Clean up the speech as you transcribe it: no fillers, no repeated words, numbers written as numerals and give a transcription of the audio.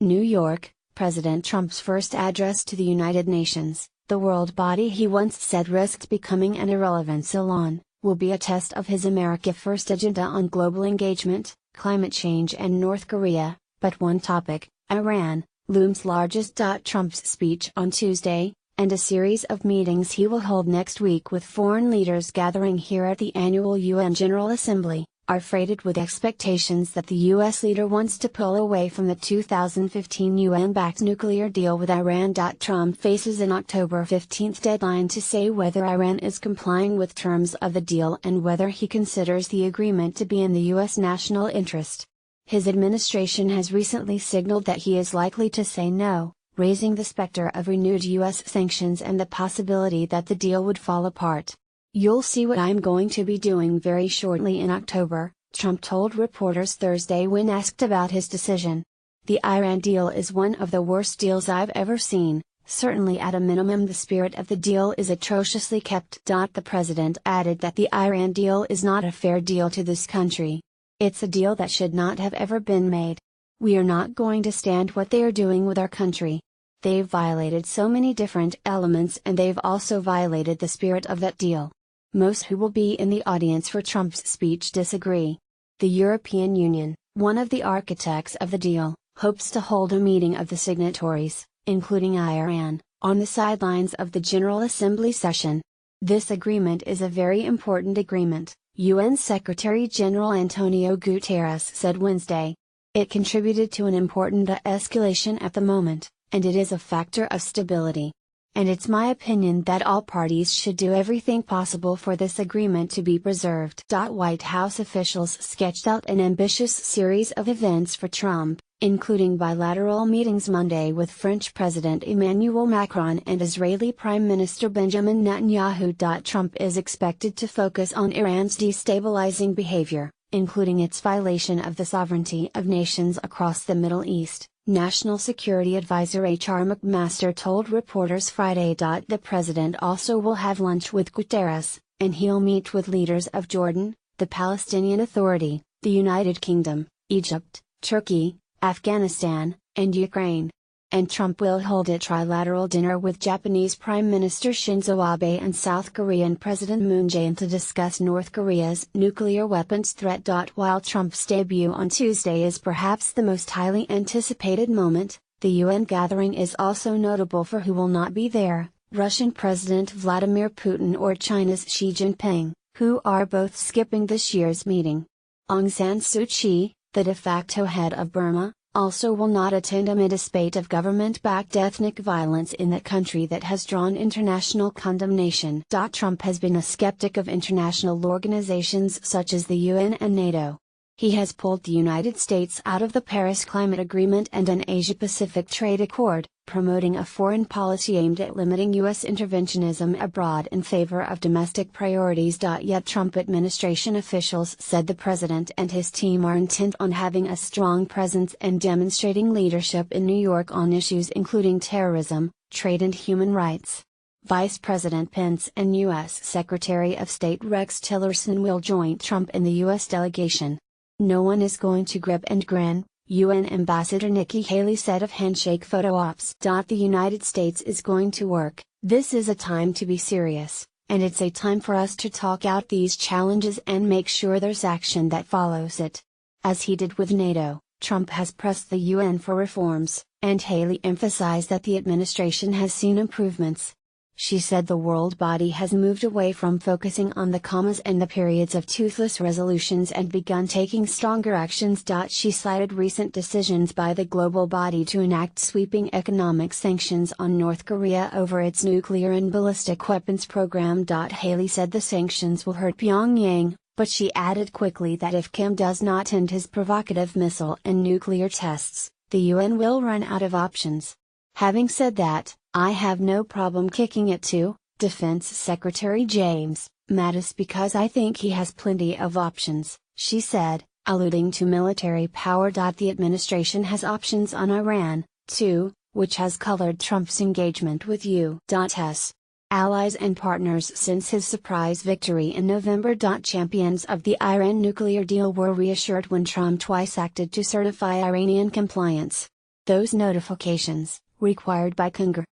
New York, President Trump's first address to the United Nations, the world body he once said risked becoming an irrelevant salon, will be a test of his America First agenda on global engagement, climate change and North Korea, but one topic, Iran, looms largest. Trump's speech on Tuesday, and a series of meetings he will hold next week with foreign leaders gathering here at the annual UN General Assembly, are freighted with expectations that the U.S. leader wants to pull away from the 2015 UN-backed nuclear deal with Iran. Trump faces an October 15 deadline to say whether Iran is complying with terms of the deal and whether he considers the agreement to be in the U.S. national interest. His administration has recently signaled that he is likely to say no, raising the specter of renewed U.S. sanctions and the possibility that the deal would fall apart. "You'll see what I'm going to be doing very shortly in October," Trump told reporters Thursday when asked about his decision. "The Iran deal is one of the worst deals I've ever seen, certainly at a minimum the spirit of the deal is atrociously kept." The president added that the Iran deal is not a fair deal to this country. "It's a deal that should not have ever been made. We are not going to stand what they are doing with our country. They've violated so many different elements and they've also violated the spirit of that deal." Most who will be in the audience for Trump's speech disagree. The European Union, one of the architects of the deal, hopes to hold a meeting of the signatories, including Iran, on the sidelines of the General Assembly session. "This agreement is a very important agreement," UN Secretary-General Antonio Guterres said Wednesday. "It contributed to an important de-escalation at the moment, and it is a factor of stability. And it's my opinion that all parties should do everything possible for this agreement to be preserved." White House officials sketched out an ambitious series of events for Trump, including bilateral meetings Monday with French President Emmanuel Macron and Israeli Prime Minister Benjamin Netanyahu. Trump is expected to focus on Iran's destabilizing behavior, including its violation of the sovereignty of nations across the Middle East, National Security Advisor H.R. McMaster told reporters Friday. The president also will have lunch with Guterres, and he'll meet with leaders of Jordan, the Palestinian Authority, the United Kingdom, Egypt, Turkey, Afghanistan, and Ukraine. And Trump will hold a trilateral dinner with Japanese Prime Minister Shinzo Abe and South Korean President Moon Jae-in to discuss North Korea's nuclear weapons threat. While Trump's debut on Tuesday is perhaps the most highly anticipated moment, the UN gathering is also notable for who will not be there: Russian President Vladimir Putin or China's Xi Jinping, who are both skipping this year's meeting. Aung San Suu Kyi, the de facto head of Burma, also will not attend amid a spate of government-backed ethnic violence in that country that has drawn international condemnation. Trump has been a skeptic of international organizations such as the UN and NATO. He has pulled the United States out of the Paris Climate Agreement and an Asia-Pacific Trade Accord, promoting a foreign policy aimed at limiting U.S. interventionism abroad in favor of domestic priorities. Yet Trump administration officials said the president and his team are intent on having a strong presence and demonstrating leadership in New York on issues including terrorism, trade and human rights. Vice President Pence and U.S. Secretary of State Rex Tillerson will join Trump in the U.S. delegation. "No one is going to grip and grin," UN Ambassador Nikki Haley said of handshake photo ops. "The United States is going to work. This is a time to be serious, and it's a time for us to talk out these challenges and make sure there's action that follows it." As he did with NATO, Trump has pressed the UN for reforms, and Haley emphasized that the administration has seen improvements. She said the world body has moved away from focusing on the commas and the periods of toothless resolutions and begun taking stronger actions. She cited recent decisions by the global body to enact sweeping economic sanctions on North Korea over its nuclear and ballistic weapons program. Haley said the sanctions will hurt Pyongyang, but she added quickly that if Kim does not end his provocative missile and nuclear tests, the UN will run out of options. Having said that, I have no problem kicking it to Defense Secretary James Mattis because I think he has plenty of options, she said, alluding to military power. The administration has options on Iran, too, which has colored Trump's engagement with U.S. allies and partners since his surprise victory in November. Champions of the Iran nuclear deal were reassured when Trump twice acted to certify Iranian compliance. those notifications, required by Congress,